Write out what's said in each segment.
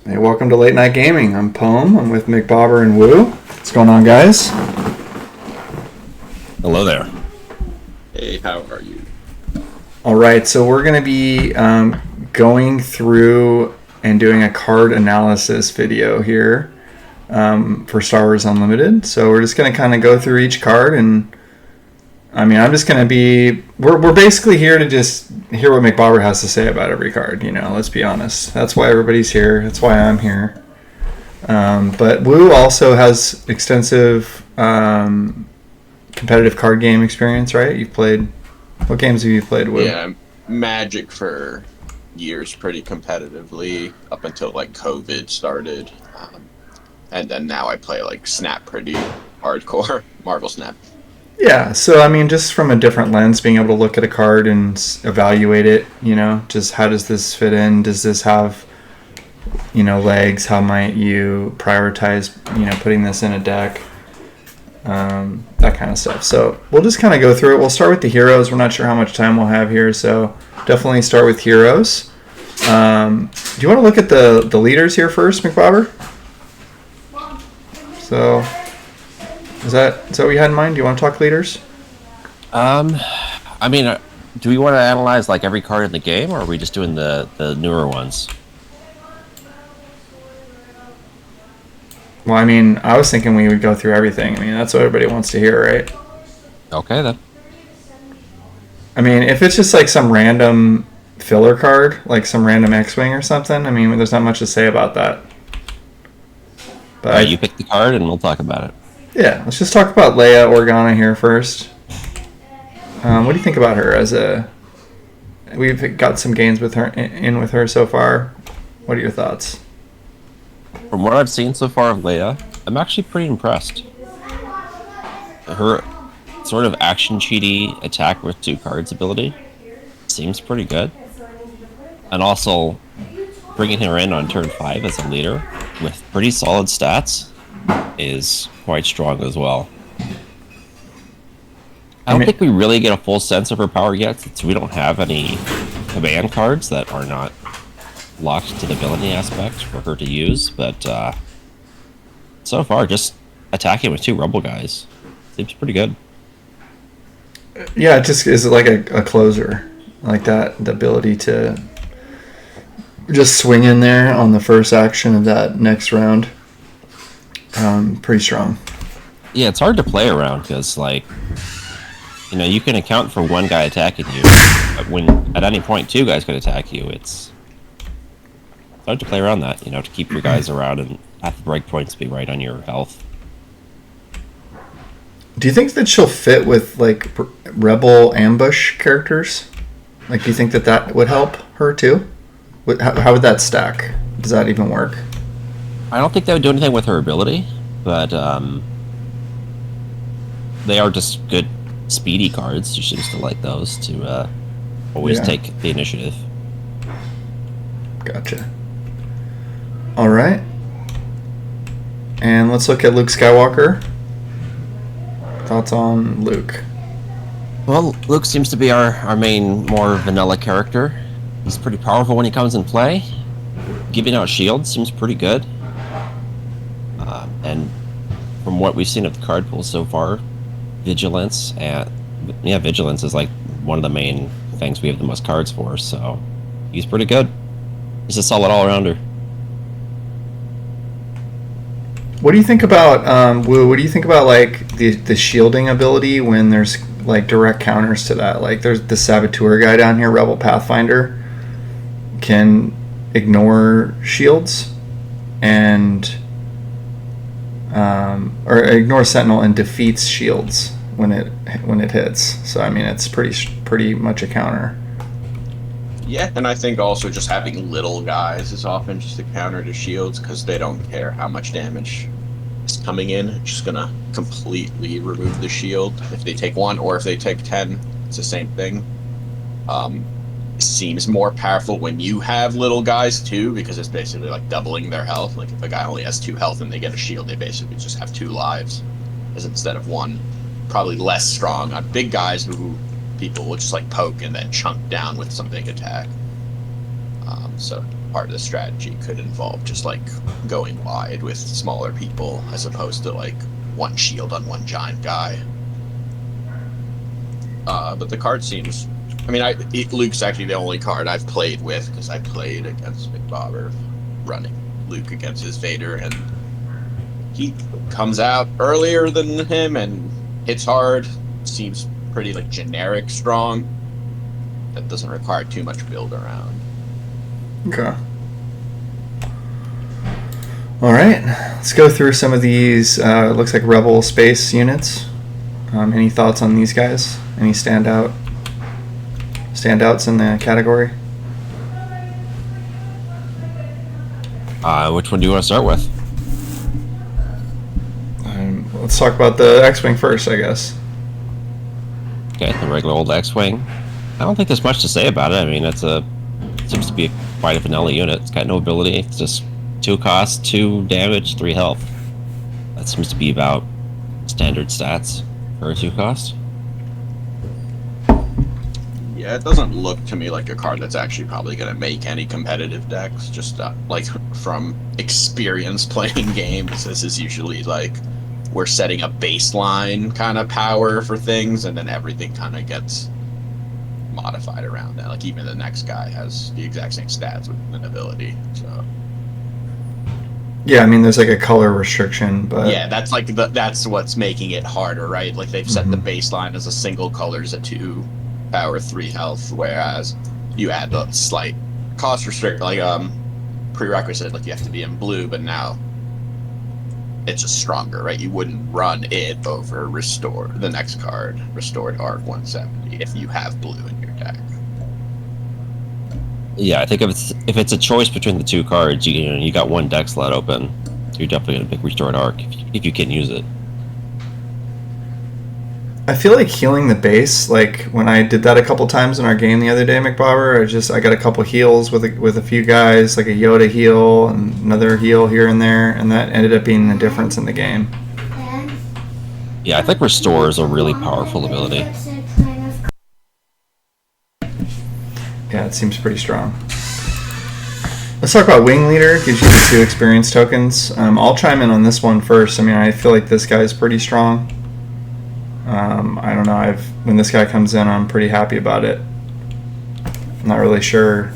Hey, welcome to Late Night Gaming. I'm Poem. I'm with McBobber and Woo. What's going on, guys? Hello there. Hey, how are you? All right, so we're going to be going through and doing a card analysis video here for Star Wars Unlimited. So we're just going to kind of go through each card, and I'm just going to be. We're basically here to just hear what McBobber has to say about every card. Let's be honest. That's why everybody's here. That's why I'm here. But Woo also has extensive competitive card game experience, right? You've played. What games have you played, Woo? Yeah, Magic for years pretty competitively up until like COVID started. And then now I play like Snap pretty hardcore, Marvel Snap. Yeah, so just from a different lens, being able to look at a card and evaluate it, just how does this fit in? Does this have, legs? How might you prioritize, putting this in a deck? That kind of stuff. So we'll just kind of go through it. We'll start with the heroes. We're not sure how much time we'll have here, so definitely start with heroes. Do you want to look at the leaders here first, McBobber? So, is that what you had in mind? Do you want to talk leaders? Do we want to analyze like every card in the game, or are we just doing the newer ones? Well, I was thinking we would go through everything. That's what everybody wants to hear, right? Okay, then. If it's just like some random filler card, like some random X-Wing or something, there's not much to say about that. But you pick the card and we'll talk about it. Yeah, let's just talk about Leia Organa here first. What do you think about her we've got some gains with her with her so far. What are your thoughts? From what I've seen so far of Leia, I'm actually pretty impressed. Her sort of action cheaty attack with 2 cards ability seems pretty good. And also, bringing her in on turn 5 as a leader with pretty solid stats is quite strong as well. I don't think we really get a full sense of her power yet, since we don't have any command cards that are not locked to the ability aspect for her to use, but so far, just attacking with 2 Rebel guys seems pretty good. Yeah, it just is like a closer, like that, the ability to just swing in there on the first action of that next round. Pretty strong. Yeah, it's hard to play around because, you can account for 1 guy attacking you, but when at any point 2 guys could attack you, it's hard to play around that, to keep your guys around and have the breakpoints be right on your health. Do you think that she'll fit with like Rebel ambush characters? Like, do you think that would help her too? How would that stack? Does that even work? I don't think that would do anything with her ability, but they are just good speedy cards. You should still like those to always take the initiative. Gotcha. All right. And let's look at Luke Skywalker. Thoughts on Luke? Well, Luke seems to be our main, more vanilla character. He's pretty powerful when he comes in play. Giving out shields seems pretty good. And from what we've seen of the card pool so far, Vigilance is like one of the main things we have the most cards for, so he's pretty good. He's a solid all-rounder. What do you think about Woo? What do you think about like the shielding ability when there's like direct counters to that? Like there's the Saboteur guy down here, Rebel Pathfinder, can ignore shields and or ignore Sentinel and defeats shields when it hits. So it's pretty much a counter. Yeah, and I think also just having little guys is often just a counter to shields because they don't care how much damage is coming in. It's just gonna completely remove the shield if they take 1, or if they take 10, it's the same thing. It seems more powerful when you have little guys too, because it's basically like doubling their health. Like if a guy only has 2 health and they get a shield, they basically just have 2 lives, as instead of 1. Probably less strong on big guys who people will just like poke and then chunk down with some big attack. So part of the strategy could involve just like going wide with smaller people as opposed to like one shield on one giant guy. But the card seems. I mean, Luke's actually the only card I've played with because I played against McBobber, running Luke against his Vader, and he comes out earlier than him and hits hard. Seems pretty like generic strong. That doesn't require too much build around. Okay. All right, let's go through some of these. Looks like Rebel space units. Any thoughts on these guys? Any standouts in the category? Which one do you want to start with? Let's talk about the X-Wing first, I guess. Okay, the regular old X-Wing. I don't think there's much to say about it. I mean, seems to be quite a vanilla unit. It's got no ability. It's just 2 cost, 2 damage, 3 health. That seems to be about standard stats for a 2 cost. Yeah, it doesn't look to me like a card that's actually probably going to make any competitive decks. Just like from experience playing games, this is usually like we're setting a baseline kind of power for things, and then everything kind of gets modified around that. Like even the next guy has the exact same stats with an ability. So yeah, I mean there's like a color restriction, but yeah, that's like that's what's making it harder, right? Like they've set the baseline as a single color is a 2 power 3 health, whereas you add the slight cost restrict like prerequisite, like you have to be in blue, but now it's just stronger, right? You wouldn't run it over the next card, Restored Arc 170, if you have blue in your deck. Yeah, I think if it's a choice between the 2 cards, you got 1 deck slot open, you're definitely gonna pick Restored Arc if you can use it. I feel like healing the base, like when I did that a couple times in our game the other day, McBobber, I got a couple heals with a few guys, like a Yoda heal and another heal here and there, and that ended up being the difference in the game. Yeah, I think Restore is a really powerful ability. Yeah, it seems pretty strong. Let's talk about Wing Leader. Gives you the 2 experience tokens. I'll chime in on this one first. I mean, I feel like this guy's pretty strong. I don't know. When this guy comes in, I'm pretty happy about it. I'm not really sure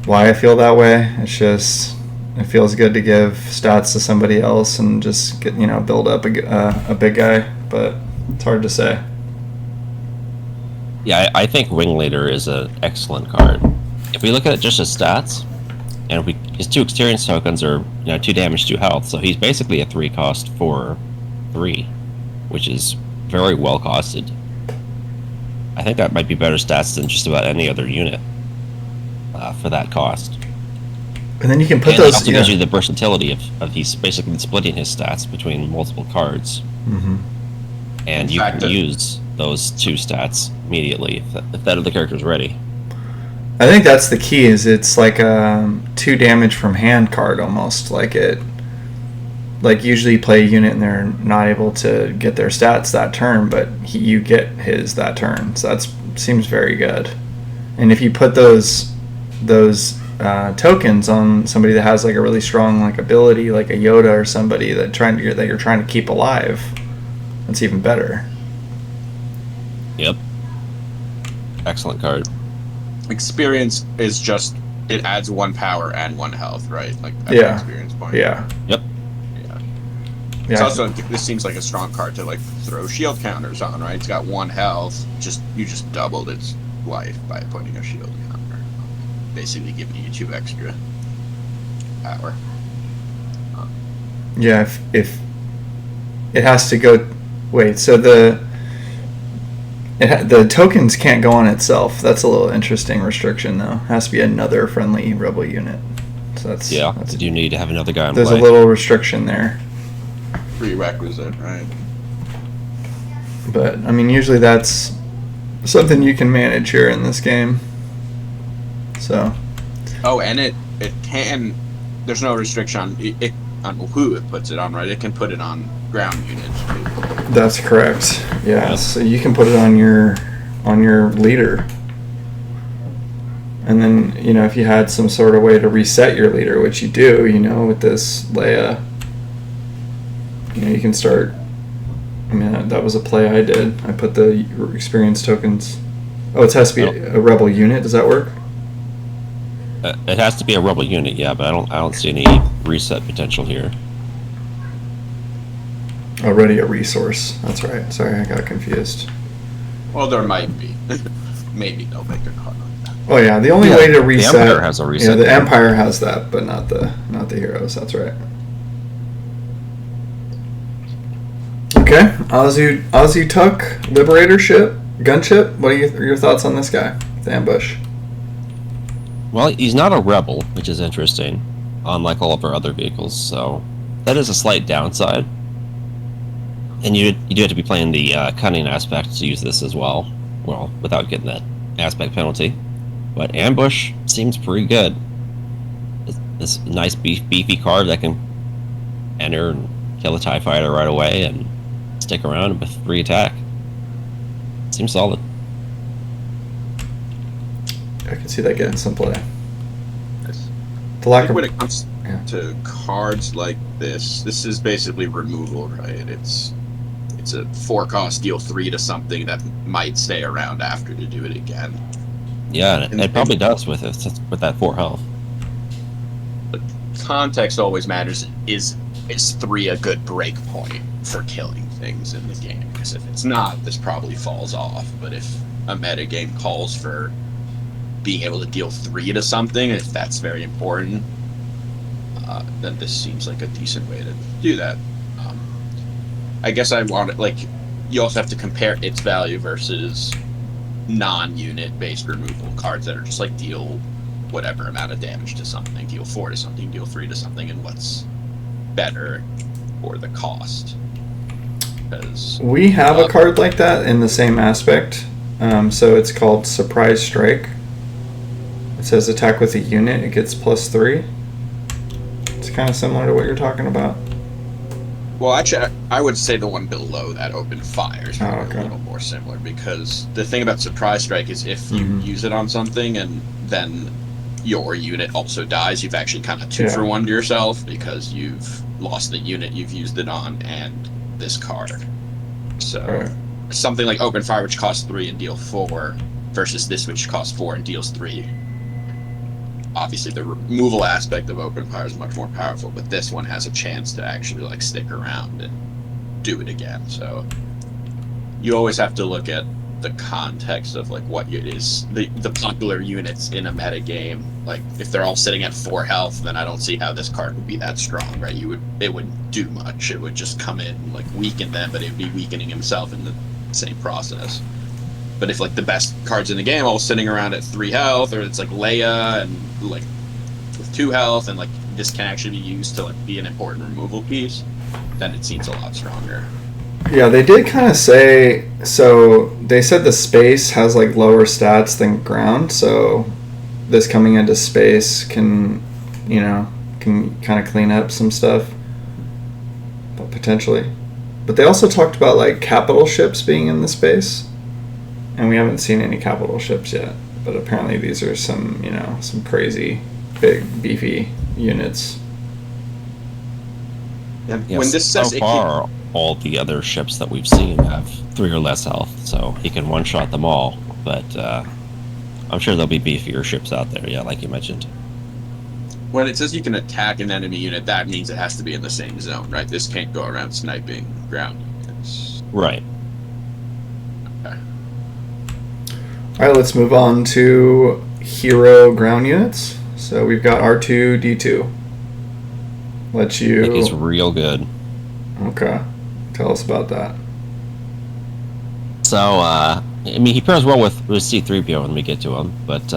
why I feel that way. It's just it feels good to give stats to somebody else and just get build up a big guy, but it's hard to say. Yeah, I think Wing Leader is an excellent card. If we look at it just as stats, and his 2 experience tokens are 2 damage, 2 health, so he's basically a 3 cost for 3, which is very well costed. I think that might be better stats than just about any other unit for that cost. And then you can put and those. It also gives you the versatility of he's basically splitting his stats between multiple cards, and you can use those 2 stats immediately if that other character is ready. I think that's the key. Is it's like a 2 damage from hand card almost, like it. Like usually you play a unit and they're not able to get their stats that turn, but you get his that turn. So that seems very good. And if you put those tokens on somebody that has like a really strong like ability, like a Yoda or somebody that you're trying to keep alive, that's even better. Yep. Excellent card. Experience is just it adds 1 power and 1 health, right? Like Yeah. experience point. Yeah. Yep. It's also this seems like a strong card to like throw shield counters on, right? It's got 1 health. You just doubled its life by putting a shield counter, basically giving you 2 extra power. Yeah. If it has to go, wait. So the tokens can't go on itself. That's a little interesting restriction though. It has to be another friendly Rebel unit. So that's you need to have another guy on There's play. a little restriction there. Prerequisite, right? But I mean, usually that's something you can manage here in this game. So. Oh, and it can. There's no restriction on who it puts it on, right? It can put it on ground units too. That's correct. Yeah. So you can put it on your leader. And then, if you had some sort of way to reset your leader, which you do, with this Leia, you can start. I mean, that was a play I did. I put the experience tokens. Oh, it has to be a rebel unit. Does that work? It has to be a rebel unit, yeah, but I don't see any reset potential here. Already a resource. That's right. Sorry, I got confused. Well, there might be. Maybe they'll make a card like that. Oh yeah, the only way to reset. The Empire has a reset. Yeah, the Empire has that, but not the heroes. That's right. Okay, Ozzy Tuck, Liberator ship, gunship. What are your thoughts on this guy, the ambush? Well, he's not a rebel, which is interesting, unlike all of our other vehicles. So that is a slight downside. And you do have to be playing the cunning aspect to use this as well. Well, without getting that aspect penalty. But ambush seems pretty good. This nice beefy card that can enter and kill a TIE fighter right away and stick around with 3 attack. Seems solid. I can see that getting some play. Yes. The lack of, when it comes to cards like this is basically removal, right? It's a 4-cost, deal 3 to something that might stay around after to do it again. Yeah, and it probably does with that 4 health. But context always matters. Is 3 a good break point for killing things in the game? Because if it's not, this probably falls off. But if a meta game calls for being able to deal 3 to something, if that's very important, then this seems like a decent way to do that. I guess I want it, you also have to compare its value versus non-unit based removal cards that are just deal whatever amount of damage to something, deal 4 to something, deal 3 to something, and what's better for the cost. Because we have a card like that in the same aspect. So it's called Surprise Strike. It says attack with a unit, it gets +3. It's kind of similar to what you're talking about. Well, actually, I would say the one below that, Open Fire, is okay. a little more similar, because the thing about Surprise Strike is if you use it on something and then your unit also dies, you've actually kind of 2 for 1 to yourself, because you've lost the unit you've used it on and this card. So something like Open Fire, which costs 3 and deal 4, versus this, which costs 4 and deals 3. Obviously, the removal aspect of Open Fire is much more powerful, but this one has a chance to actually stick around and do it again. So you always have to look at the context of what it is, the popular units in a meta game. If they're all sitting at 4 health, then I don't see how this card would be that strong, right? It wouldn't do much. It would just come in weaken them, but it would be weakening himself in the same process. But if the best cards in the game all sitting around at 3 health, or it's Leia and with 2 health, and this can actually be used to be an important removal piece, then it seems a lot stronger. Yeah, they did kind of say, so they said the space has lower stats than ground, so this coming into space can kind of clean up some stuff, but potentially. But they also talked about capital ships being in the space. And we haven't seen any capital ships yet, but apparently these are some crazy, big, beefy units. And Yes, when this says so far, all the other ships that we've seen have 3 or less health, so he can one-shot them all. But I'm sure there'll be beefier ships out there, yeah, like you mentioned. when it says you can attack an enemy unit, that means it has to be in the same zone, right? This can't go around sniping ground units. Right. All right, let's move on to hero ground units. So we've got R2, D2. Let you. I think he's real good. Okay, tell us about that. So, I mean, he pairs well with C-3PO when we get to him, but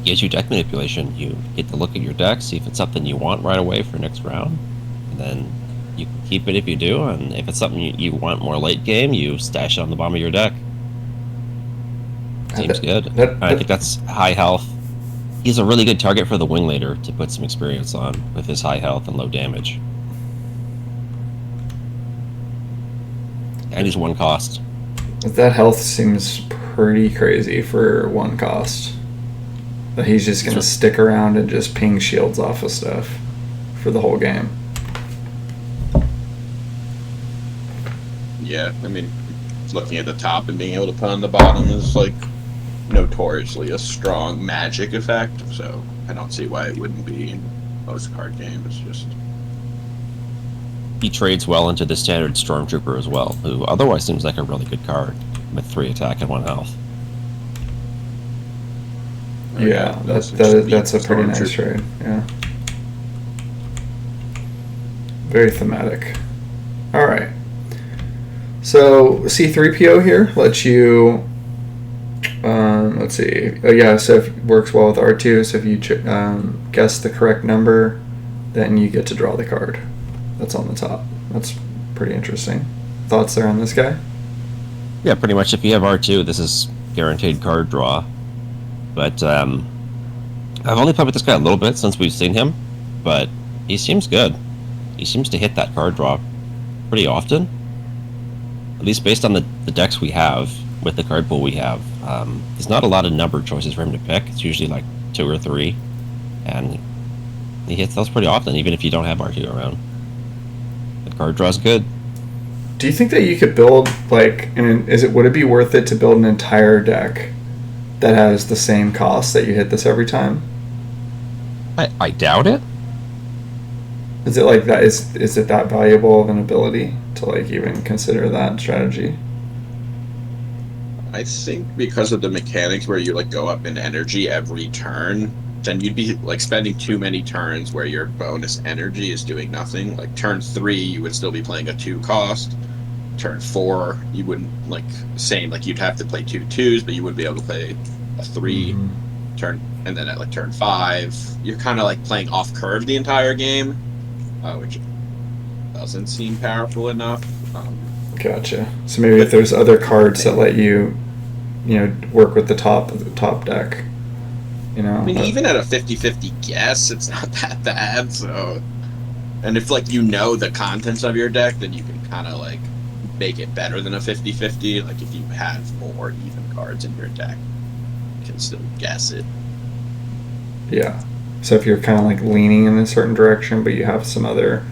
gives you deck manipulation. You get to look at your deck, see if it's something you want right away for next round, and then you can keep it if you do, and if it's something you want more late game, you stash it on the bottom of your deck. Seems good. I think that's high health. He's a really good target for the wing leader to put some experience on with his high health and low damage. And he's 1 cost. That health seems pretty crazy for 1 cost. That he's just going to stick around and just ping shields off of stuff for the whole game. Yeah, I mean, looking at the top and being able to put on the bottom is like notoriously a strong magic effect, so I don't see why it wouldn't be in most card games. Just He trades well into the standard Stormtrooper as well, who otherwise seems like a really good card with 3 attack and 1 health. Yeah, that's a pretty nice trade. Yeah, very thematic. All right, so C-3PO here lets you. Let's see. Oh yeah, so if it works well with R2. So if you guess the correct number, then you get to draw the card. That's on the top. That's pretty interesting. Thoughts there on this guy? Yeah, pretty much. If you have R2, this is guaranteed card draw. But I've only played with this guy a little bit since we've seen him, but he seems good. He seems to hit that card draw pretty often, at least based on the decks we have with the card pool we have. There's not a lot of number choices for him to pick. It's usually like 2 or 3, and he hits those pretty often, even if you don't have R2 around. The card draw's good. Do you think that you could build would it be worth it to build an entire deck that has the same cost that you hit this every time? I doubt it. Is it like that? Is it that valuable of an ability to like even consider that strategy? I think because of the mechanics where you like go up in energy every turn, then you'd be like spending too many turns where your bonus energy is doing nothing. Like turn 3, you would still be playing a 2 cost. Turn 4, you wouldn't like same like you'd have to play 2 2s, but you would be able to play a 3 turn, and then at like turn 5, you're kind of like playing off curve the entire game, which doesn't seem powerful enough. Gotcha. So maybe if there's other cards that let you work with the top deck, I mean, even at a 50-50 guess, it's not that bad. So, and if like the contents of your deck, then you can kind of like make it better than a 50-50. Like if you have more even cards in your deck, you can still guess it. Yeah. So if you're kind of like leaning in a certain direction, but you have some other,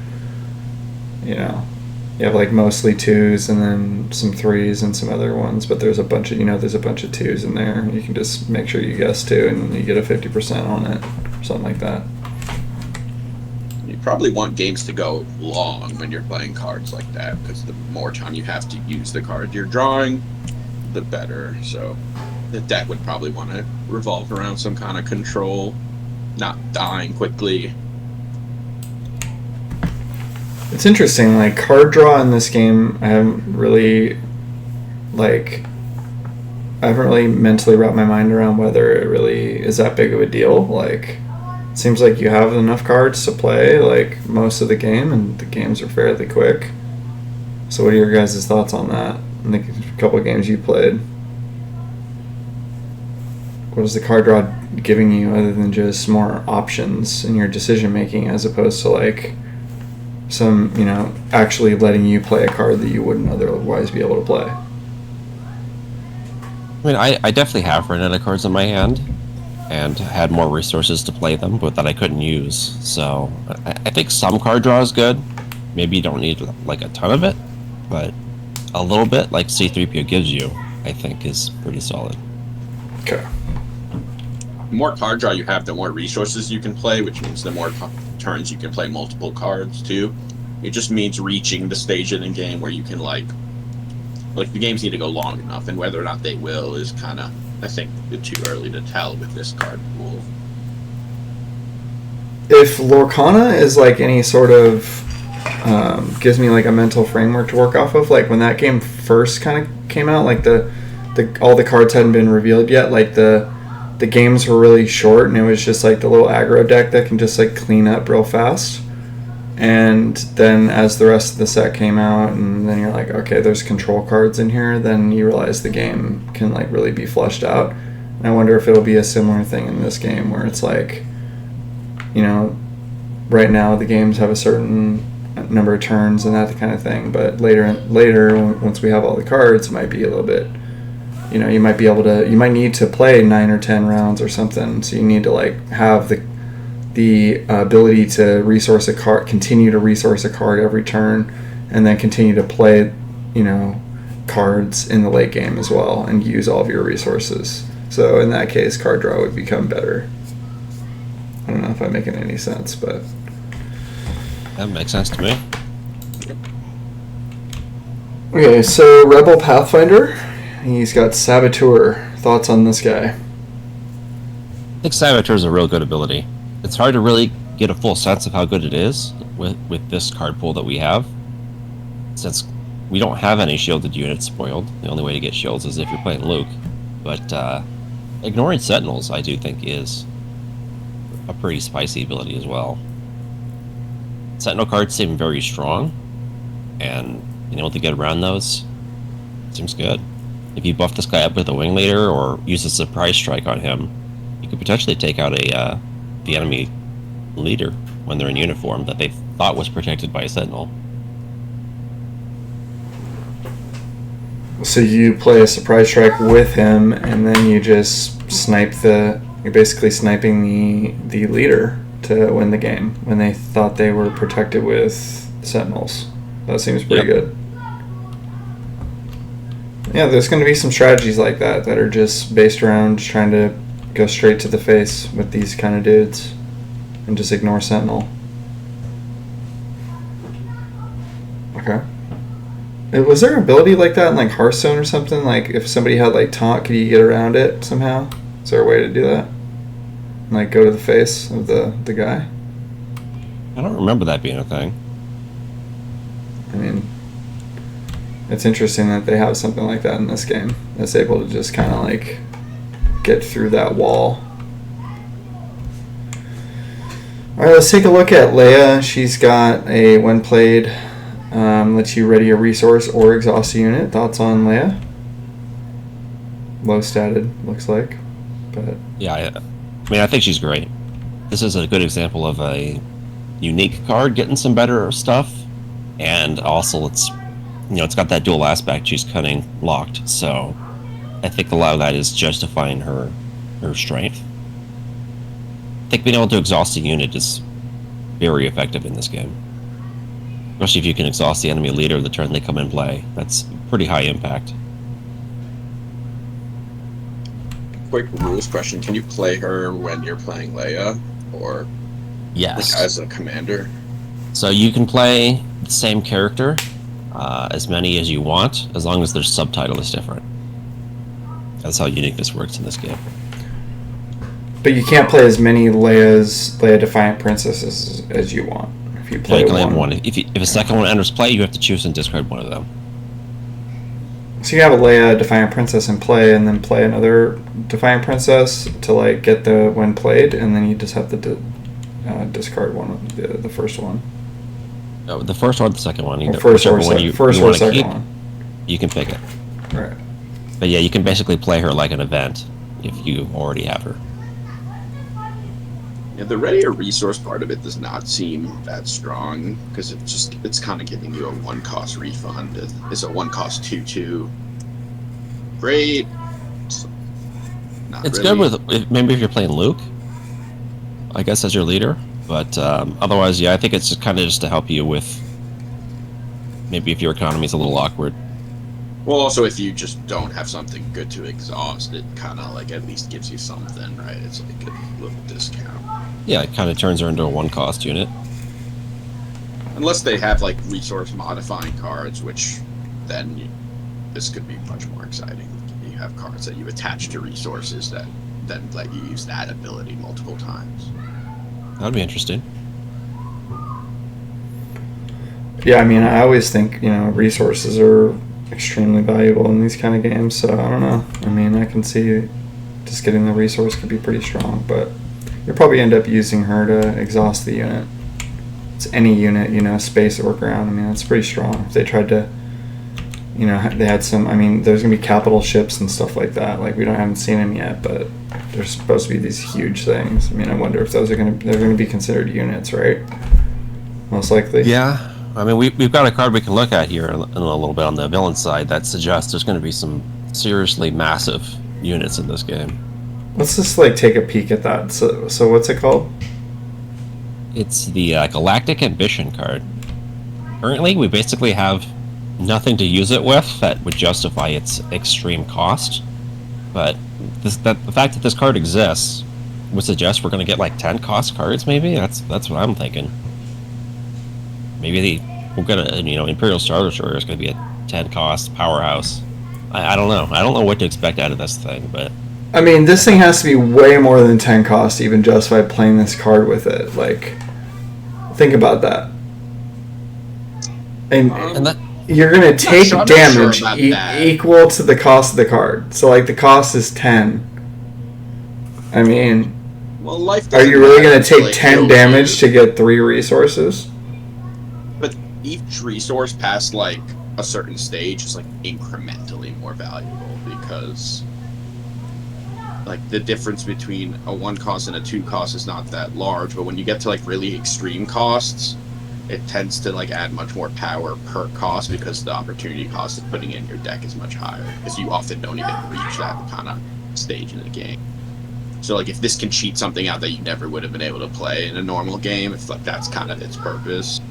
you have like mostly 2s and then some 3s and some other ones, but there's a bunch of 2s in there. You can just make sure you guess 2 and you get a 50% on it, or something like that. You probably want games to go long when you're playing cards like that, because the more time you have to use the card you're drawing, the better. So the deck would probably want to revolve around some kind of control, not dying quickly. It's interesting, like card draw in this game, I haven't really mentally wrapped my mind around whether it really is that big of a deal. Like, it seems like you have enough cards to play like most of the game, and the games are fairly quick. So what are your guys' thoughts on that in the couple of games you played? What is the card draw giving you other than just more options in your decision making, as opposed to like some, actually letting you play a card that you wouldn't otherwise be able to play? I mean, I definitely have run out of cards in my hand and had more resources to play them, but that I couldn't use. So I think some card draw is good. Maybe you don't need like a ton of it, but a little bit like C-3PO gives you, I think, is pretty solid. Okay. The more card draw you have, the more resources you can play, which means the more turns you can play multiple cards too. It just means reaching the stage in the game where you can like the games need to go long enough, and whether or not they will is kind of, I think, too early to tell with this card pool. If Lorcana is like any sort of gives me like a mental framework to work off of, like when that game first kind of came out, like the all the cards hadn't been revealed yet, like the games were really short, and it was just like the little aggro deck that can just like clean up real fast. And then as the rest of the set came out, and then you're like, okay, there's control cards in here, then you realize the game can like really be fleshed out. And I wonder if it'll be a similar thing in this game, where it's like, right now the games have a certain number of turns and that kind of thing, but later once we have all the cards, it might be a little bit you know, you might need to play 9 or 10 rounds or something. So you need to like have the ability to resource a card, continue to resource a card every turn, and then continue to play, you know, cards in the late game as well, and use all of your resources. So in that case, card draw would become better. I don't know if I'm making any sense, but That makes sense to me. okay. So Rebel Pathfinder, he's got Saboteur. Thoughts on this guy? I think Saboteur is a real good ability. It's hard to really get a full sense of how good it is with this card pool that we have, since we don't have any shielded units spoiled. The only way to get shields is if you're playing Luke. But ignoring Sentinels, I do think, is a pretty spicy ability as well. Sentinel cards seem very strong, and being able to get around those seems good. If you buff this guy up with a Wing Leader or use a Surprise Strike on him, you could potentially take out the enemy leader when they're in uniform that they thought was protected by a Sentinel. So you play a Surprise Strike with him, and then you just snipe you're basically sniping the leader to win the game when they thought they were protected with Sentinels. That seems pretty good. Yeah, there's going to be some strategies like that are just based around just trying to go straight to the face with these kind of dudes and just ignore Sentinel. Okay. Was there an ability like that in like Hearthstone or something? Like if somebody had like taunt, could you get around it somehow? Is there a way to do that? Like go to the face of the guy? I don't remember that being a thing. I mean, it's interesting that they have something like that in this game that's able to just kind of like get through that wall. Alright, let's take a look at Leia. She's got a, when played, lets you ready a resource or exhaust a unit. Thoughts on Leia? Low statted, looks like. But Yeah, I mean, I think she's great. This is a good example of a unique card getting some better stuff, and also it's got that dual aspect. She's cunning locked, so I think a lot of that is justifying her strength. I think being able to exhaust a unit is very effective in this game, especially if you can exhaust the enemy leader the turn they come in play. That's pretty high impact. Quick rules question: can you play her when you're playing Leia, or Yes. like as a commander? So you can play the same character, as many as you want, as long as their subtitle is different. That's how uniqueness works in this game. But you can't play as many Leia Defiant Princesses as you want. If you play You can only have one. one. If a second one enters play, you have to choose and discard one of them. So you have a Leia Defiant Princess in play, and then play another Defiant Princess to like get the when played, and then you just have to discard one of the first one. No, the first or the second one, either. First or Whichever one you first or wanna second keep, one. you can pick it. Right. But yeah, you can basically play her like an event if you already have her. Yeah, the ready a resource part of it does not seem that strong because it's kind of giving you a one cost refund. It's a one cost 2/2. Great. It's good with maybe if you're playing Luke, I guess, as your leader. But otherwise, yeah, I think it's kind of just to help you with maybe if your economy's a little awkward. Well, also if you just don't have something good to exhaust, it kind of like at least gives you something, right? It's like a little discount. Yeah, it kind of turns her into a one-cost unit. Unless they have like resource modifying cards, which then this could be much more exciting. You have cards that you attach to resources that then let you use that ability multiple times. That'd be interesting. Yeah, I mean, I always think, resources are extremely valuable in these kind of games, so I don't know. I mean, I can see just getting the resource could be pretty strong, but you'll probably end up using her to exhaust the unit. It's any unit, space or ground. I mean, that's pretty strong. If they tried to, they had some, I mean, there's going to be capital ships and stuff like that. Like, haven't seen them yet, but there's supposed to be these huge things. I mean, I wonder if they're going to be considered units, right? Most likely. Yeah, I mean, we've got a card we can look at here in a little bit on the villain side that suggests there's going to be some seriously massive units in this game. Let's just like take a peek at that. So what's it called? It's the Galactic Ambition card. Currently, we basically have nothing to use it with that would justify its extreme cost. But the fact that this card exists would suggest we're going to get like 10 cost cards, maybe? That's what I'm thinking. Maybe we'll get a, Imperial Star Destroyer is going to be a 10 cost powerhouse. I don't know. I don't know what to expect out of this thing, but... I mean, this thing has to be way more than 10 cost to even justify playing this card with it. Like, think about that. And that... You're going to take damage sure equal to the cost of the card. So, like, the cost is 10. I mean, well, life are you really going to take really 10 damage to get 3 resources? But each resource past, like, a certain stage is, like, incrementally more valuable because, like, the difference between a 1 cost and a 2 cost is not that large. But when you get to, like, really extreme costs, it tends to like add much more power per cost because the opportunity cost of putting in your deck is much higher because you often don't even reach that kind of stage in the game. So like if this can cheat something out that you never would have been able to play in a normal game, if like that's kind of its purpose,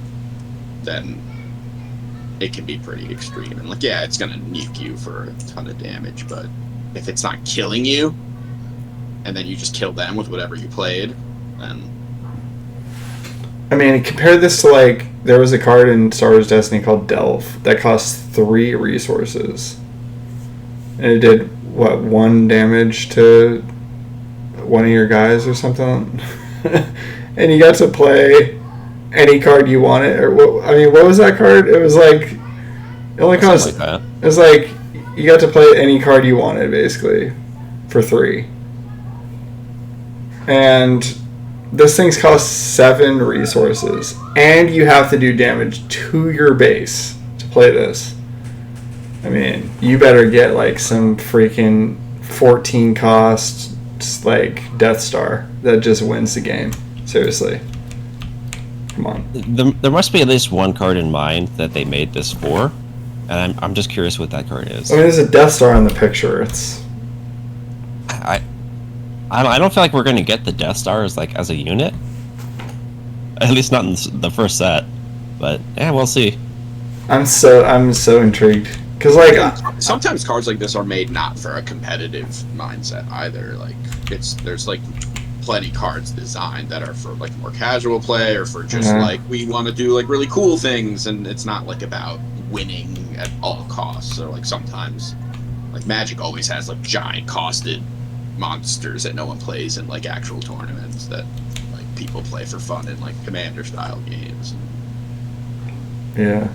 then it can be pretty extreme. And like yeah, it's gonna nuke you for a ton of damage, but if it's not killing you and then you just kill them with whatever you played, then I mean, compare this to, like, there was a card in Star Wars Destiny called Delve that cost 3 resources. And it did, 1 damage to one of your guys or something? And you got to play any card you wanted. Or what was that card? It was like, it only cost, like it was like, you got to play any card you wanted, basically, for 3. And... this thing's cost 7 resources, and you have to do damage to your base to play this. I mean, you better get like some freaking 14 cost like Death Star that just wins the game. Seriously. Come on. There must be at least one card in mind that they made this for, and I'm just curious what that card is. I mean, there's a Death Star in the picture. It's... I don't feel like we're going to get the Death Stars like as a unit. At least not in the first set. But yeah, we'll see. I'm so intrigued because like sometimes cards like this are made not for a competitive mindset either. Like there's like plenty cards designed that are for like more casual play or for just like we want to do like really cool things, and it's not like about winning at all costs. So like sometimes like Magic always has like giant costed monsters that no one plays in like actual tournaments that like people play for fun in like Commander style games. Yeah,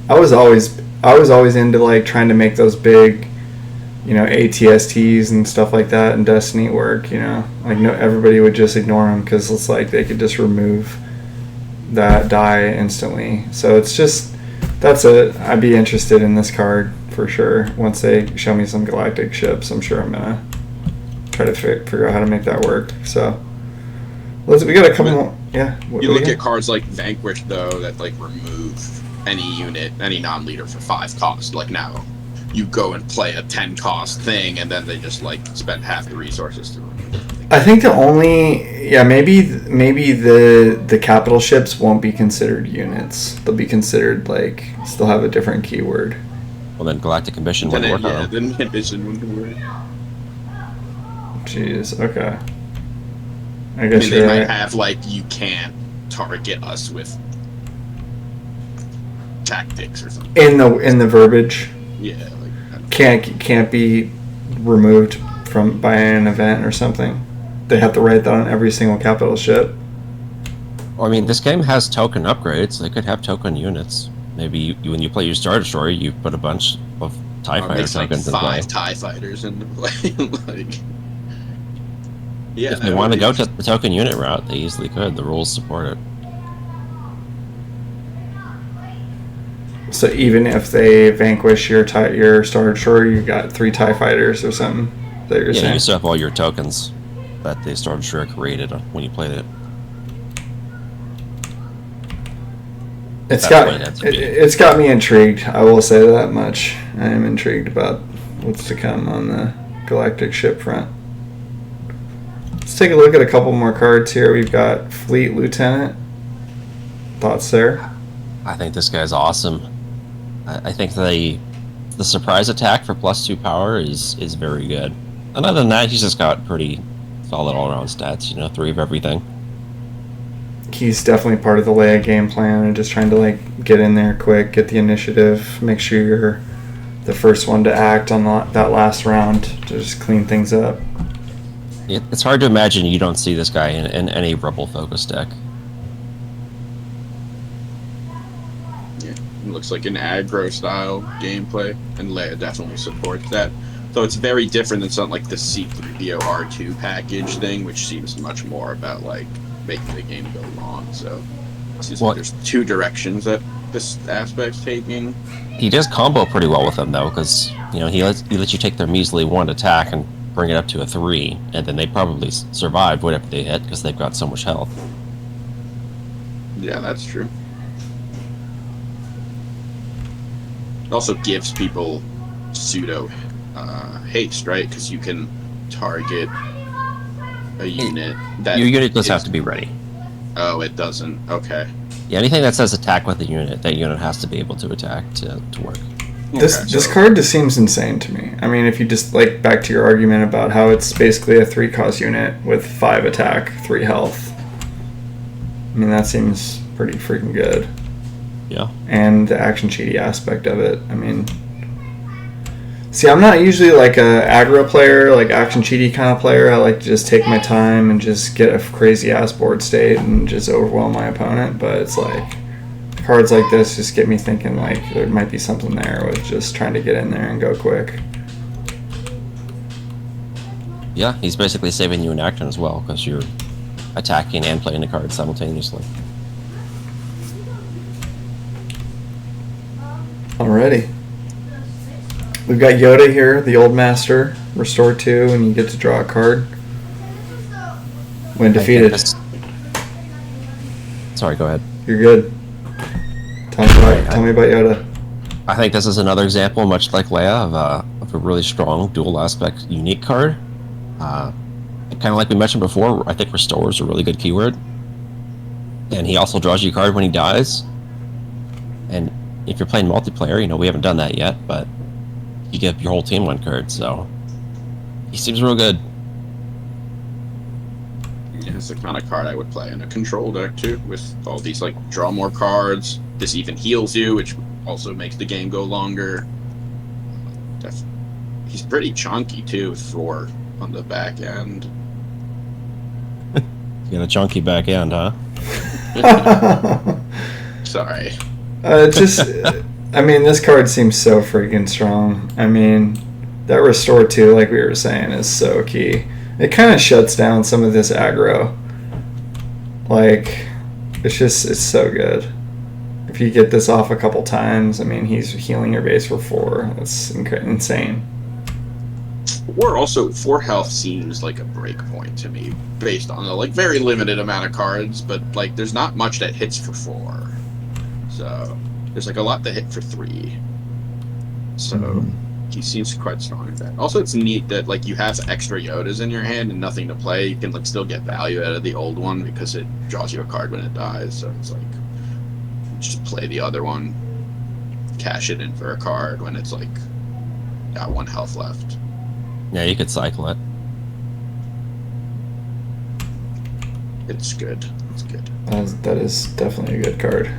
I was always into like trying to make those big, ATSTs and stuff like that in Destiny work. Like no, everybody would just ignore them because it's like they could just remove that die instantly. So it's just I'd be interested in this card for sure. Once they show me some galactic ships, I'm sure I'm gonna try to figure out how to make that work. So we got a couple more. Yeah. You look at cards like Vanquish though that like remove any unit, any non-leader for 5 cost. Like now, you go and play a 10 cost thing, and then they just like spend half the resources to remove it. I think maybe the capital ships won't be considered units. They'll be considered like still have a different keyword. Well, then Galactic Ambition wouldn't work on them. Then Ambition wouldn't work. Jeez, okay. I guess they right. might have like you can't target us with tactics or something. In the verbiage. Yeah, like can't be removed by an event or something. They have to write that on every single capital ship. Well, I mean, this game has token upgrades. They could have token units. Maybe when you play your Star Destroyer, you put a bunch of TIE Fighter tokens like in play. 5 TIE Fighters into play. Like, yeah, if they want to go to the token unit route, they easily could. The rules support it. So even if they vanquish your Star Destroyer, you got 3 TIE Fighters or something that you're saying? You still have all your tokens that the Star Destroyer created when you played it. It's got me intrigued. I will say that much. I am intrigued about what's to come on the galactic ship front. Let's take a look at a couple more cards here. We've got Fleet Lieutenant. Thoughts there? I think this guy's awesome. I think the surprise attack for +2 power is very good. And other than that, he's just got pretty solid all-around stats. 3 of everything. He's definitely part of the Leia game plan and just trying to like get in there quick, get the initiative, make sure you're the first one to act on that last round to just clean things up. It's hard to imagine you don't see this guy in any Rebel focus deck. Yeah, it looks like an aggro style gameplay, and Leia definitely supports that. Though it's very different than something like the C-3PO R2 package thing, which seems much more about like making the game go long. So it seems like there's 2 directions that this aspect's taking. He does combo pretty well with them though, because he lets you take their measly 1 attack and bring it up to a 3, and then they probably survive whatever they hit because they've got so much health. Yeah, that's true. It also gives people pseudo haste, right? Because you can target a unit that your unit does have to be ready. Oh, it doesn't. Okay. Yeah, anything that says attack with a unit, that unit has to be able to attack to work. This card just seems insane to me. I mean, if you just like back to your argument about how it's basically a 3-cost unit with 5 attack, 3 health. I mean, that seems pretty freaking good. Yeah. And the action cheaty aspect of it. I mean, see, I'm not usually like a aggro player, like action cheaty kind of player. I like to just take my time and just get a crazy ass board state and just overwhelm my opponent. But it's like cards like this just get me thinking like there might be something there with just trying to get in there and go quick. Yeah, he's basically saving you an action as well because you're attacking and playing the card simultaneously. Alrighty. We've got Yoda here, the old master, restore 2, and you get to draw a card when defeated. Sorry, go ahead. You're good. Tell me about Yoda. I think this is another example, much like Leia, of a really strong dual aspect unique card. Kind of like we mentioned before, I think restore is a really good keyword. And he also draws you a card when he dies. And if you're playing multiplayer, we haven't done that yet, but you give your whole team 1 card, so he seems real good. Yeah, it's the kind of card I would play in a control deck too, with all these like draw more cards. This even heals you, which also makes the game go longer. He's pretty chunky too for on the back end. You got a chunky back end, huh? Sorry. I mean, this card seems so freaking strong. I mean, that restore 2, like we were saying, is so key. It kind of shuts down some of this aggro. Like, it's so good. If you get this off a couple times, I mean, he's healing your base for 4. That's insane. Or also 4 health seems like a break point to me, based on the like very limited amount of cards, but like there's not much that hits for 4. So there's like a lot that hit for 3. So he seems quite strong at that. Also, it's neat that like you have extra Yodas in your hand and nothing to play. You can like still get value out of the old one because it draws you a card when it dies. So it's like just play the other one, cash it in for a card when it's like got 1 health left. Yeah, you could cycle it. It's good. It's good. That is definitely a good card.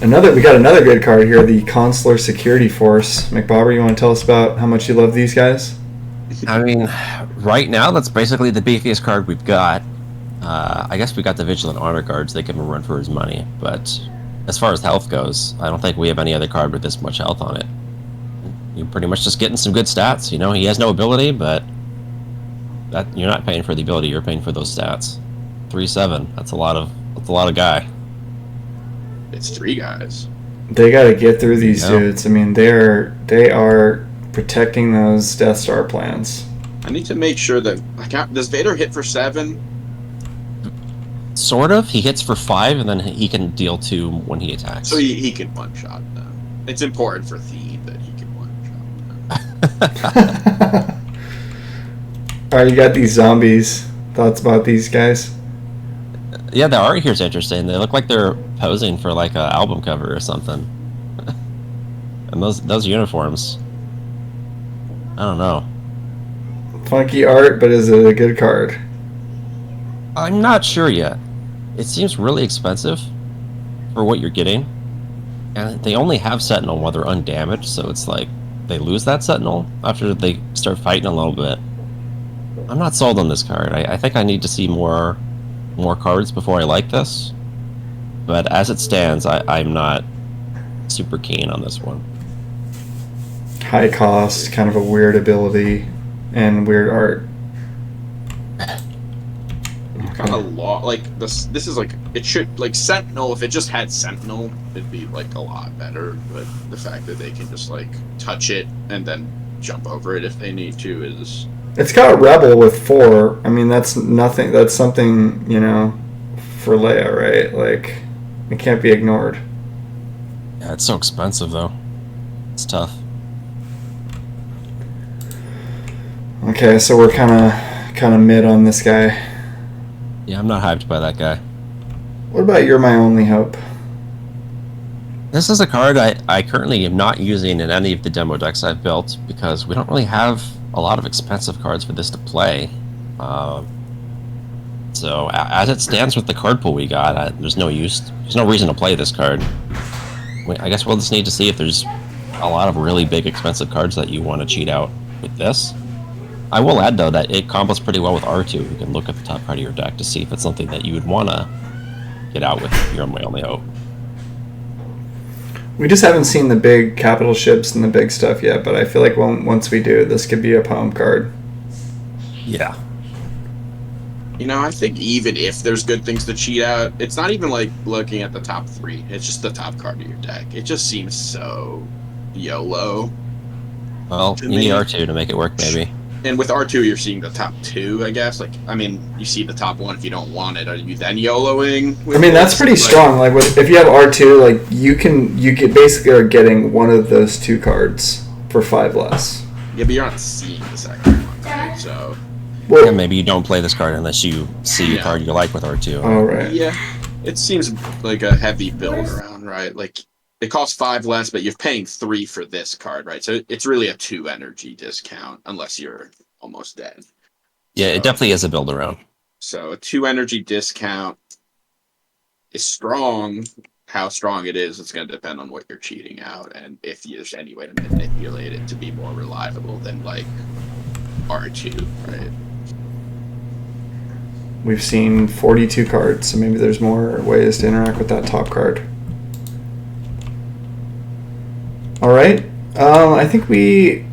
We got another good card here, the Consular Security Force. McBobber, you want to tell us about how much you love these guys? I mean, right now, that's basically the beefiest card we've got. I guess we got the Vigilant Honor guards. They give him a run for his money. But as far as health goes, I don't think we have any other card with this much health on it. You're pretty much just getting some good stats. He has no ability, but you're not paying for the ability. You're paying for those stats. 3/7. That's a lot of guy. It's 3 guys. They got to get through these dudes. I mean, they are protecting those Death Star plans. I need to make sure that does Vader hit for 7? Sort of. He hits for 5, and then he can deal 2 when he attacks. So he can one-shot them. It's important for theme that he can one-shot them. Alright, you got these zombies. Thoughts about these guys? Yeah, the art here's interesting. They look like they're posing for like an album cover or something. And those uniforms, I don't know. Funky art, but is it a good card? I'm not sure yet. It seems really expensive for what you're getting, and they only have Sentinel while they're undamaged, so it's like they lose that Sentinel after they start fighting a little bit. I'm not sold on this card. I think I need to see more cards before I like this, but as it stands, I'm not super keen on this one. High cost, kind of a weird ability, and weird art. Kind of like this is like, it should, like, Sentinel, if it just had Sentinel, it'd be like a lot better, but the fact that they can just like touch it and then jump over it if they need to is... It's got Rebel with 4. I mean, that's nothing. That's something, you know, for Leia, right? Like, it can't be ignored. Yeah, it's so expensive though. It's tough. Okay, so we're kind of mid on this guy. Yeah, I'm not hyped by that guy. What about You're My Only Hope? This is a card I currently am not using in any of the demo decks I've built because we don't really have a lot of expensive cards for this to play. So as it stands with the card pool we got, there's no reason to play this card. I guess we'll just need to see if there's a lot of really big expensive cards that you want to cheat out with this. I will add though that it combos pretty well with R2. You can look at the top card of your deck to see if it's something that you would want to get out with You're My Only Hope. We just haven't seen the big capital ships and the big stuff yet, but I feel like once we do, this could be a poem card. Yeah. You know, I think even if there's good things to cheat out, it's not even like looking at the top 3. It's just the top card of your deck. It just seems so YOLO. Well, you need R2 to make it work, maybe. And with R2, you're seeing the top 2, I guess. Like, I mean, you see the top 1 if you don't want it. Are you then YOLOing? I mean, that's pretty strong. Like, if you have R2, like, you basically are getting one of those 2 cards for 5 less. Yeah, but you're not seeing the second one, right? So... Well, yeah, maybe you don't play this card unless you see a card you like with R2. Oh, right. Yeah. It seems like a heavy build around, right? Like, it costs 5 less, but you're paying 3 for this card, right? So it's really a 2 energy discount, unless you're almost dead. Yeah, it definitely is a build around. So a 2 energy discount is strong. How strong it is, it's going to depend on what you're cheating out, and if there's any way to manipulate it to be more reliable than, like, R2, right? We've seen 42 cards, so maybe there's more ways to interact with that top card. All right. I think we're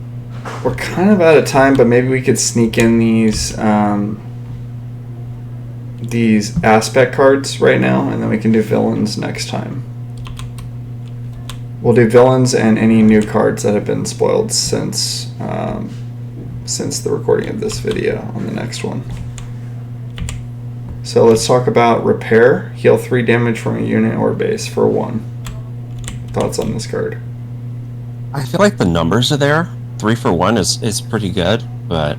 kind of out of time, but maybe we could sneak in these aspect cards right now, and then we can do villains next time. We'll do villains and any new cards that have been spoiled since the recording of this video on the next one. So let's talk about Repair. Heal 3 damage from a unit or base for 1. Thoughts on this card? I feel like the numbers are there. 3 for 1 is pretty good, but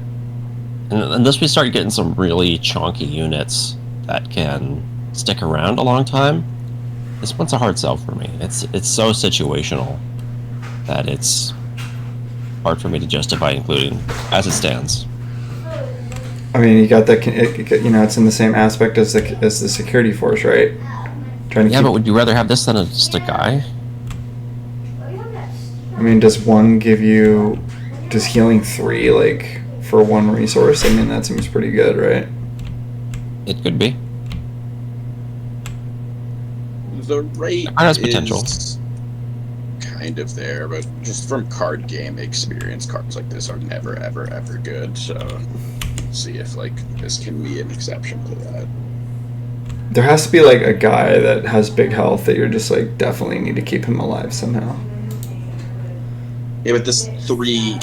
unless we start getting some really chunky units that can stick around a long time, this one's a hard sell for me. It's so situational that it's hard for me to justify including as it stands. I mean, you got that. You know, it's in the same aspect as the security force, right? But would you rather have this than just a guy? I mean, does healing 3 like for 1 resource? I mean, that seems pretty good, right? It could be. The rate has potential. Is kind of there, but just from card game experience, cards like this are never, ever, ever good. So, see if like this can be an exception to that. There has to be like a guy that has big health that you're just like definitely need to keep him alive somehow. Yeah, but this 3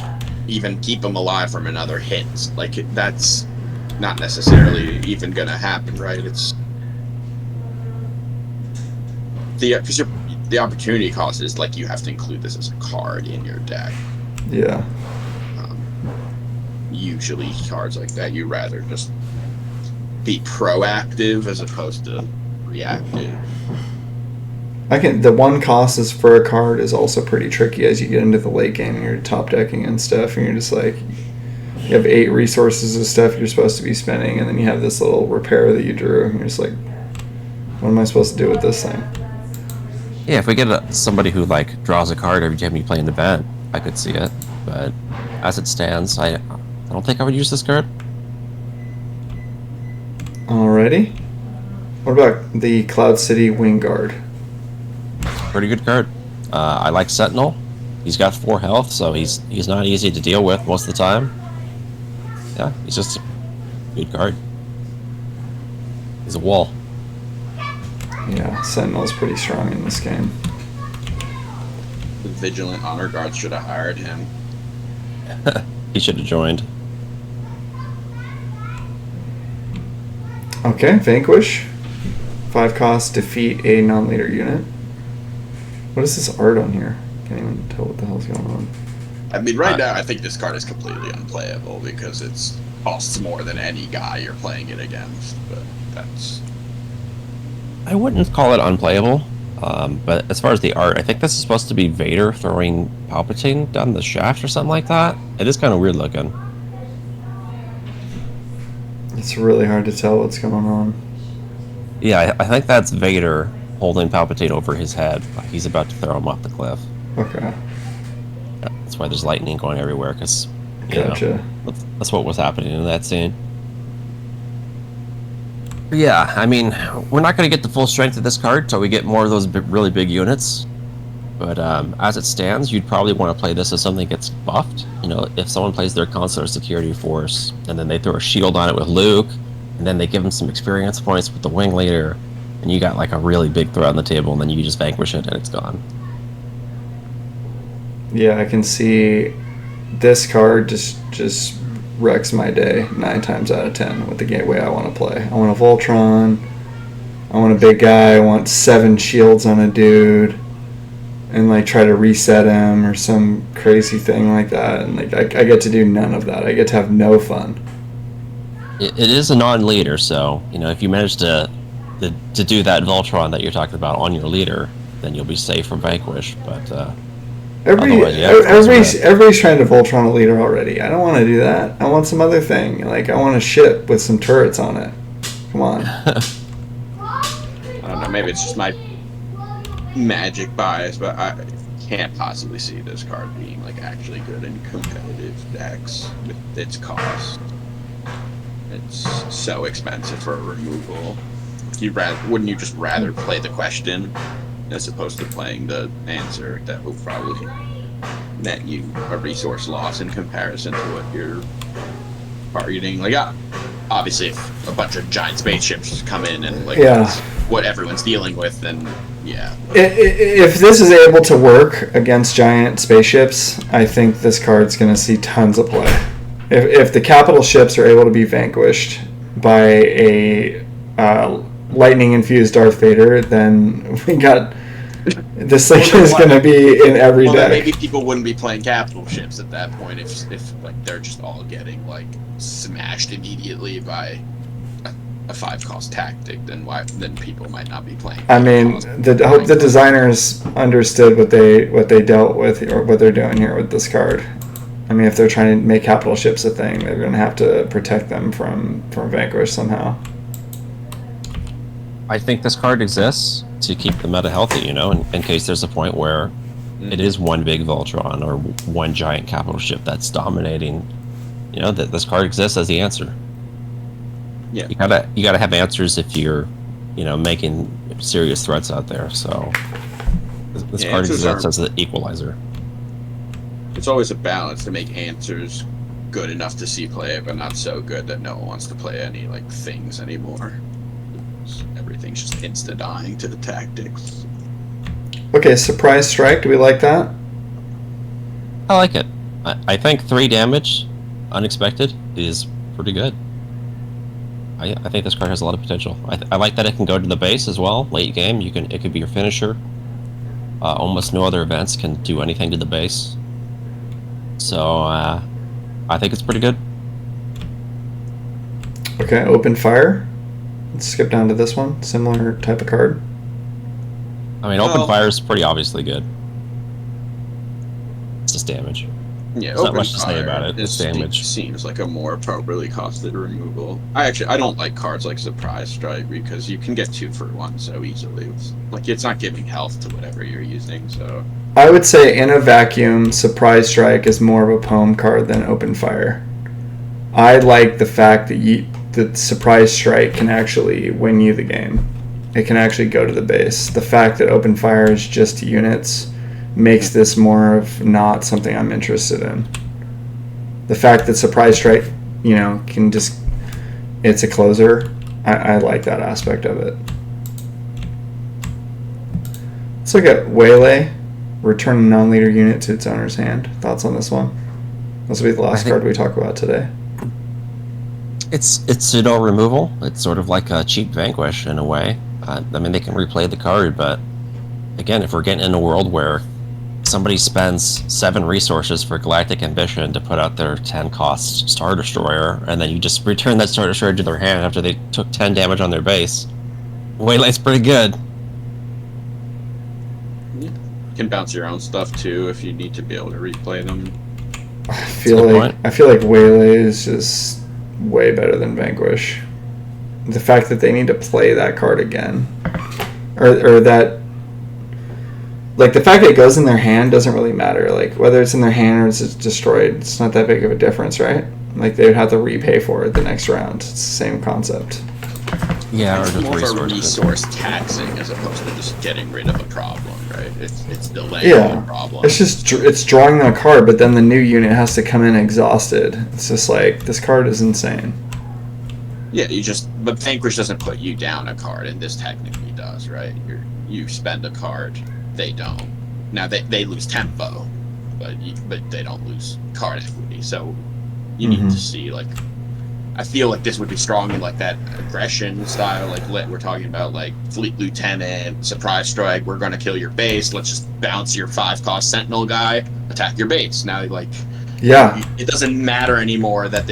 even keep him alive from another hit. Like, that's not necessarily even gonna happen, right? It's because the opportunity cost is like you have to include this as a card in your deck. Yeah. usually cards like that, you rather just be proactive as opposed to reactive. The one cost is for a card is also pretty tricky as you get into the late game and you're top decking and stuff, and you're just like, you have 8 resources of stuff you're supposed to be spending, and then you have this little repair that you drew, and you're just like, what am I supposed to do with this thing? Yeah, if we get somebody who like draws a card every time you play an event, I could see it. But as it stands, I don't think I would use this card. Alrighty. What about the Cloud City Wingguard? Pretty good card. I like Sentinel. He's got 4 health, so he's not easy to deal with most of the time. Yeah, he's just a good card. He's a wall. Yeah, Sentinel's pretty strong in this game. The Vigilant Honor Guard should have hired him. He should have joined. Okay, Vanquish. 5 cost, defeat a non-leader unit. What is this art on here? Can't even tell what the hell's going on. I mean, right now, I think this card is completely unplayable because it costs more than any guy you're playing it against. But that's... I wouldn't call it unplayable, but as far as the art, I think this is supposed to be Vader throwing Palpatine down the shaft or something like that. It is kind of weird looking. It's really hard to tell what's going on. Yeah, I think that's Vader holding Palpatine over his head. Like he's about to throw him off the cliff. Okay. That's why there's lightning going everywhere, because Gotcha. that's what was happening in that scene. But yeah, I mean, we're not going to get the full strength of this card until we get more of those really big units. But as it stands, you'd probably want to play this as something that gets buffed. You know, if someone plays their Consular Security Force, and then they throw a shield on it with Luke, and then they give him some experience points with the Wing Leader, and you got like a really big threat on the table, and then you just vanquish it, and it's gone. Yeah, I can see this card just wrecks my day 9 times out of 10 with the way I want to play. I want a Voltron. I want a big guy. I want 7 shields on a dude, and like try to reset him or some crazy thing like that. And like I get to do none of that. I get to have no fun. It is a non-leader, so you know if you manage to do that Voltron that you're talking about on your leader, then you'll be safe from vanquish. But everybody's trying to Voltron a leader already. I don't want to do that. I want some other thing. Like I want a ship with some turrets on it. Come on. I don't know, maybe it's just my Magic bias, but I can't possibly see this card being like actually good in competitive decks with its cost. It's so expensive for a removal. Wouldn't you just rather play the question as opposed to playing the answer that will probably net you a resource loss in comparison to what you're targeting? Like, obviously, if a bunch of giant spaceships come in and like that's what everyone's dealing with, then yeah. If this is able to work against giant spaceships, I think this card's going to see tons of play. If the capital ships are able to be vanquished by a lightning-infused Darth Vader, then we got... This thing is going to be in every deck. Maybe people wouldn't be playing capital ships at that point if like they're just all getting like smashed immediately by a 5-cost tactic. Then people might not be playing. I mean, I hope the designers understood what they dealt with or what they're doing here with this card. I mean, if they're trying to make capital ships a thing, they're going to have to protect them from Vanquish somehow. I think this card exists to keep the meta healthy, you know, in case there's a point where it is one big Voltron or one giant capital ship that's dominating. You know, that this card exists as the answer. Yeah, you gotta have answers if you're, you know, making serious threats out there. So this card exists as the equalizer. It's always a balance to make answers good enough to see play, but not so good that no one wants to play any like things anymore. Everything's just insta-dying to the tactics. Okay, Surprise Strike. Do we like that? I like it. I think 3 damage, unexpected, is pretty good. I think this card has a lot of potential. I like that it can go to the base as well. Late game, it could be your finisher. Almost no other events can do anything to the base. So I think it's pretty good. Okay, open fire. Let's skip down to this one. Similar type of card. I mean, open fire is pretty obviously good. It's just damage. Yeah, There's not open much to say fire about it. It's damage. Seems like a more appropriately costed removal. I don't like cards like Surprise Strike because you can get 2 for 1 so easily. It's not giving health to whatever you're using. So I would say in a vacuum, Surprise Strike is more of a poem card than Open Fire. I like the fact that Surprise Strike can actually win you the game. It can actually go to the base. The fact that Open Fire is just units makes this more of not something I'm interested in. The fact that Surprise Strike, can just, it's a closer, I like that aspect of it. Let's look at Waylay. Return a non-leader unit to its owner's hand. Thoughts on this one? This will be the last card we talk about today. It's pseudo removal. It's sort of like a cheap Vanquish in a way. I mean, they can replay the card, but again, if we're getting in a world where somebody spends 7 resources for Galactic Ambition to put out their 10 cost Star Destroyer, and then you just return that Star Destroyer to their hand after they took 10 damage on their base, Waylay's pretty good. you can bounce your own stuff too if you need to be able to replay them. I feel like Waylay is just way better than Vanquish. The fact that they need to play that card again, or that, like, the fact that it goes in their hand doesn't really matter. Like, whether it's in their hand or it's destroyed, it's not that big of a difference, right? Like, they would have to repay for it the next round. It's the same concept. Yeah, It's or more of just a resource taxing as opposed to just getting rid of a problem, right? It's delaying a problem. It's drawing that card, but then the new unit has to come in exhausted. It's just like, this card is insane. Yeah, but Vanquish doesn't put you down a card, and this technically does, right? You spend a card, they don't. Now they lose tempo, but they don't lose card equity. So you need to see, like, I feel like this would be strong in like that aggression style, like we're talking about, like Fleet Lieutenant, Surprise Strike. We're gonna kill your base. Let's just bounce your 5-cost Sentinel guy, attack your base. Now, like, Yeah. it doesn't matter anymore that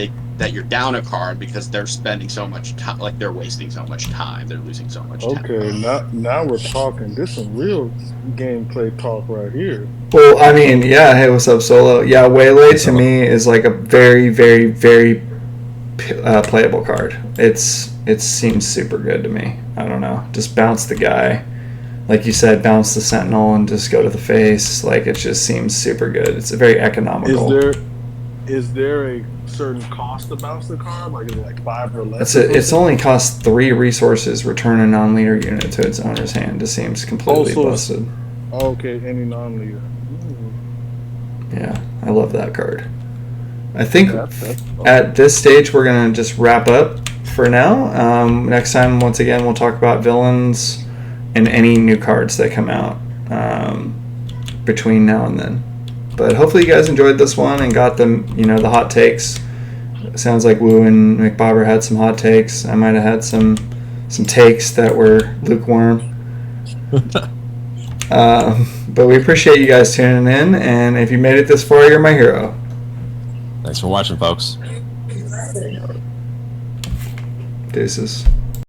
you're down a card because they're spending so much time, like they're wasting so much time, they're losing so much time. Okay, now we're talking. This is some real gameplay talk right here. Well, I mean, yeah. Hey, what's up, Solo? Yeah, Waylay to me is like a very, very, very playable card. It seems super good to me. I don't know. Just bounce the guy, like you said, bounce the Sentinel and just go to the face. Like, it just seems super good. It's very economical. Is there a certain cost to bounce the card? Like, is it like 5 or less? It's only cost 3 resources. Return a non-leader unit to its owner's hand. Just seems completely busted. Okay, any non-leader. Yeah, I love that card. I think at this stage we're gonna just wrap up for now. Next time, once again, we'll talk about villains and any new cards that come out between now and then. But hopefully you guys enjoyed this one and got them, the hot takes. It sounds like Wu and McBobber had some hot takes. I might have had some takes that were lukewarm. But we appreciate you guys tuning in, and if you made it this far, you're my hero. Thanks for watching, folks. Deuces.